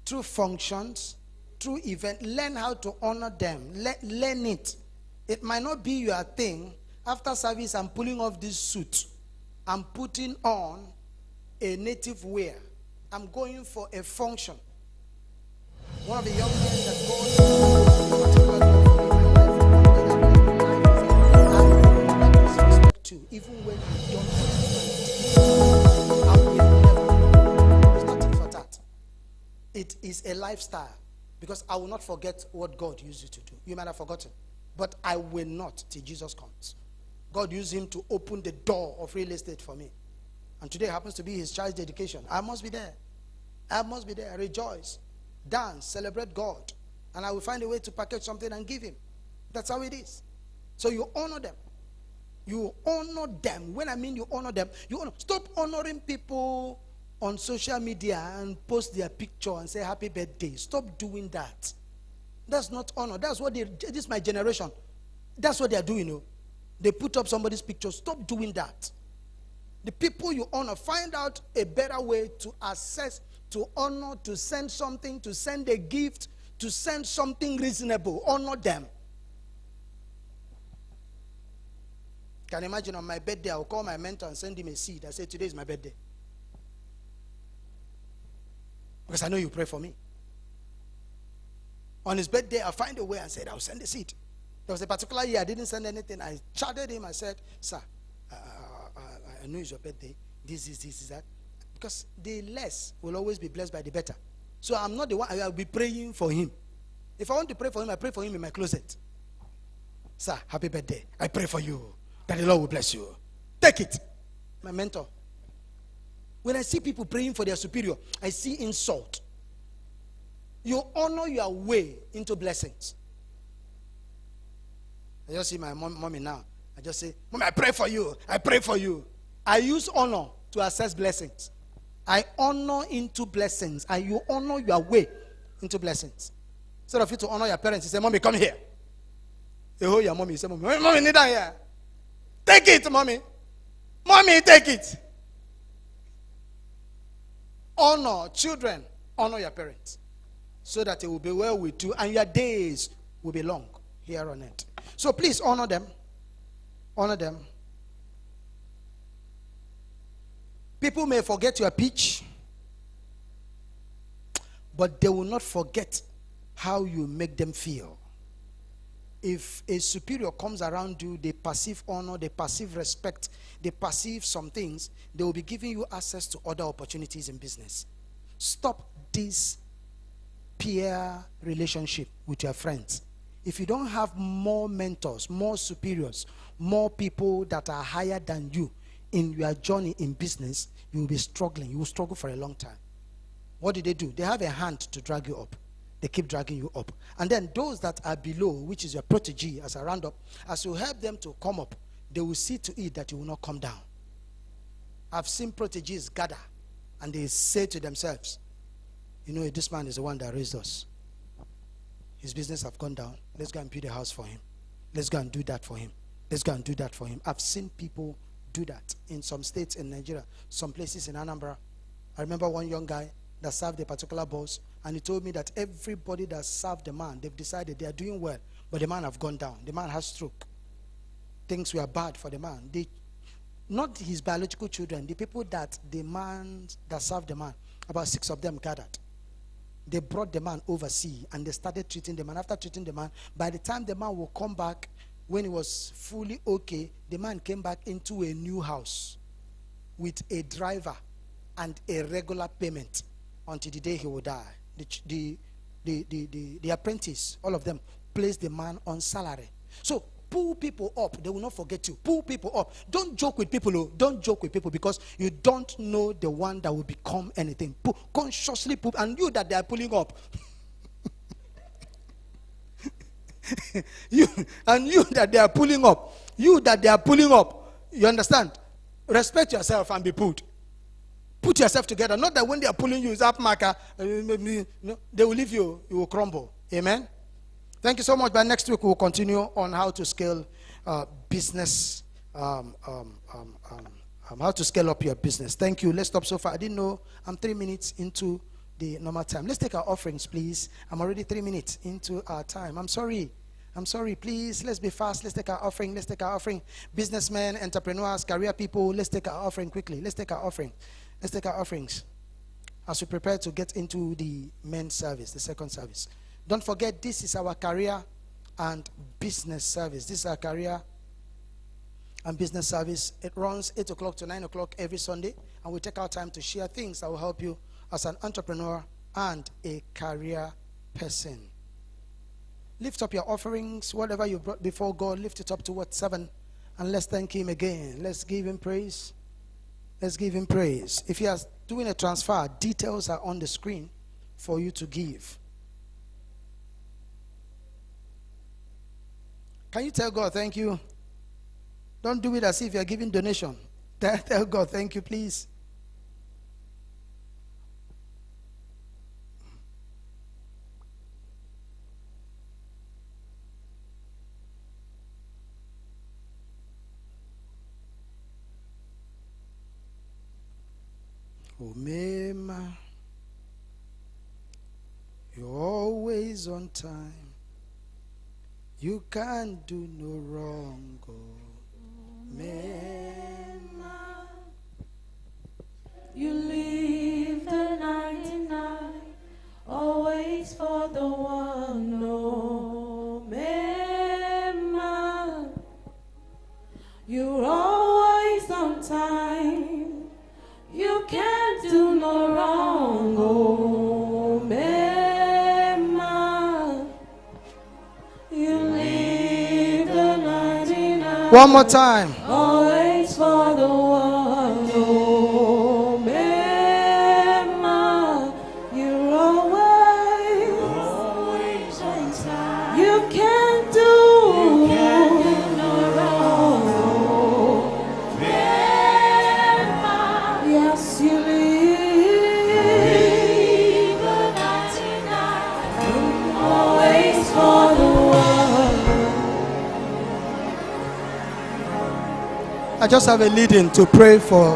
through functions, through events. Learn how to honor them. Learn it. It might not be your thing. After service, I'm pulling off this suit. I'm putting on a native wear. I'm going for a function. One of the young men that to, even when you don't understand, it's nothing for that. It is a lifestyle, because I will not forget what God used you to do. You might have forgotten, but I will not till Jesus comes. God used him to open the door of real estate for me, and today happens to be his child's dedication. I must be there. I must be there. Rejoice, dance, celebrate God, and I will find a way to package something and give him. That's how it is. So you honor them. You honor them. When I mean you honor them, you honor. Stop honoring people on social media and post their picture and say happy birthday. Stop doing that. That's not honor. That's what this is my generation. That's what they are doing. You know? They put up somebody's picture. Stop doing that. The people you honor, find out a better way to access, to honor, to send something, to send a gift, to send something reasonable. Honor them. Can you imagine on my birthday, I'll call my mentor and send him a seed. I say, today is my birthday. Because I know you pray for me. On his birthday, I'll find a way and said, I'll send a seed. There was a particular year I didn't send anything. I chatted him. I said, sir, I know it's your birthday. This is that. Because the less will always be blessed by the better. So I'm not the one. I'll be praying for him. If I want to pray for him, I pray for him in my closet. Sir, happy birthday. I pray for you. That the Lord will bless you. Take it. My mentor. When I see people praying for their superior, I see insult. You honor your way into blessings. I just see my mommy now. I just say, Mommy, I pray for you. I pray for you. I use honor to access blessings. I honor into blessings. And you honor your way into blessings. Instead of you to honor your parents, you say, Mommy, come here. You hold your mommy. You say, Mommy, kneel down here. Take it, mommy. Mommy, take it. Honor children. Honor your parents. So that it will be well with you and your days will be long here on earth. So please honor them. Honor them. People may forget your pitch, but they will not forget how you make them feel. If a superior comes around you, they perceive honor, they perceive respect, they perceive some things, they will be giving you access to other opportunities in business. Stop this peer relationship with your friends. If you don't have more mentors, more superiors, more people that are higher than you in your journey in business, you will be struggling. You will struggle for a long time. What do? They have a hand to drag you up. They keep dragging you up. And then those that are below, which is your protege as a roundup, as you help them to come up, they will see to it that you will not come down. I've seen proteges gather and they say to themselves, you know, this man is the one that raised us. His business have gone down. Let's go and build a house for him. Let's go and do that for him. Let's go and do that for him. I've seen people do that in some states in Nigeria, some places in Anambra. I remember one young guy that served a particular boss, and he told me that everybody that served the man, they've decided they are doing well, but the man have gone down. The man has stroke. things were bad for the man. Not his biological children, the people that served the man, about 6 of them gathered. They brought the man overseas and they started treating the man. After treating the man, by the time the man will come back, when he was fully okay, the man came back into a new house with a driver and a regular payment until the day he will die. The apprentice, all of them, placed the man on salary. So pull people up, they will not forget you. Pull people up. Don't joke with people. Oh. Don't joke with people, because you don't know the one that will become anything. Consciously pull, and you that they are pulling up. you that they are pulling up. You that they are pulling up. You understand? Respect yourself and be pulled. Put yourself together. Not that when they are pulling you, it's up marker. No, they will leave you. You will crumble. Amen. Thank you so much. By next week, we'll continue on how to scale business, how to scale up your business. Thank you. Let's stop so far. I didn't know I'm 3 minutes into the normal time. Let's take our offerings, please. I'm already 3 minutes into our time. I'm sorry. Please, let's be fast. Let's take our offering. Businessmen, entrepreneurs, career people, let's take our offering quickly. Let's take our offerings as we prepare to get into the men's service, the second service. Don't forget, this is our career and business service. This is our career and business service. It runs 8 o'clock to 9 o'clock every Sunday, and we take our time to share things that will help you as an entrepreneur and a career person. Lift up your offerings, whatever you brought before God, lift it up to 7, and let's thank Him again. Let's give Him praise. If you are doing a transfer, details are on the screen for you to give. Can you tell God thank you? Don't do it as if you're giving donation. Tell God thank you, please. Oh, Mema, you're always on time. You can't do no wrong, oh, Mema. You leave the 99, always for the one, oh, Mema. You're always on time. You can't do no wrong, oh, Mema. You leave the 99. One more time. Always for the one, oh, Mema. You're always on time. You can't do no wrong, oh, Mema. Yes, you leave the 99. Always for the one. I just have a lead-in to pray for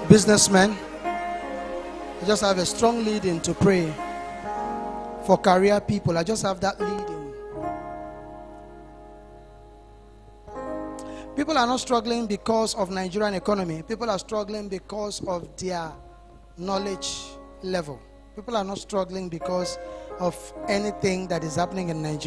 businessmen. I just have a strong lead-in to pray for career people. I just have that lead-in. People are not struggling because of Nigerian economy. People are struggling because of their knowledge level. People are not struggling because of anything that is happening in Nigeria.